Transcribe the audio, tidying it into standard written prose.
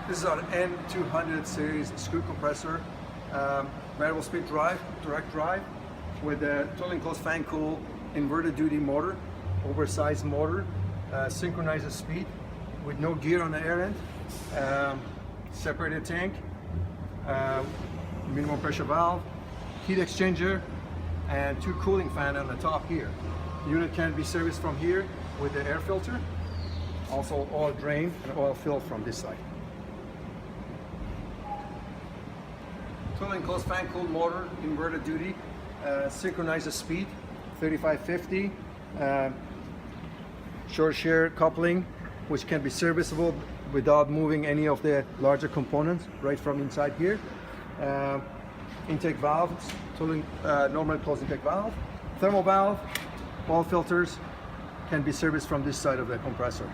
This is our N200 series screw compressor, variable speed drive, direct drive, with a totally enclosed fan cool inverted duty motor, oversized motor, synchronizes speed with no gear on the air end, separated tank, minimum pressure valve, heat exchanger, and two cooling fan on the top here. The unit can be serviced from here with the air filter, also oil drain and oil fill from this side. Totally enclosed fan cooled motor, inverted duty, synchronizes speed, 3550, short shear coupling, which can be serviceable without moving any of the larger components right from inside here. Intake valves, totally normal closed intake valve, thermal valve, oil filters can be serviced from this side of the compressor.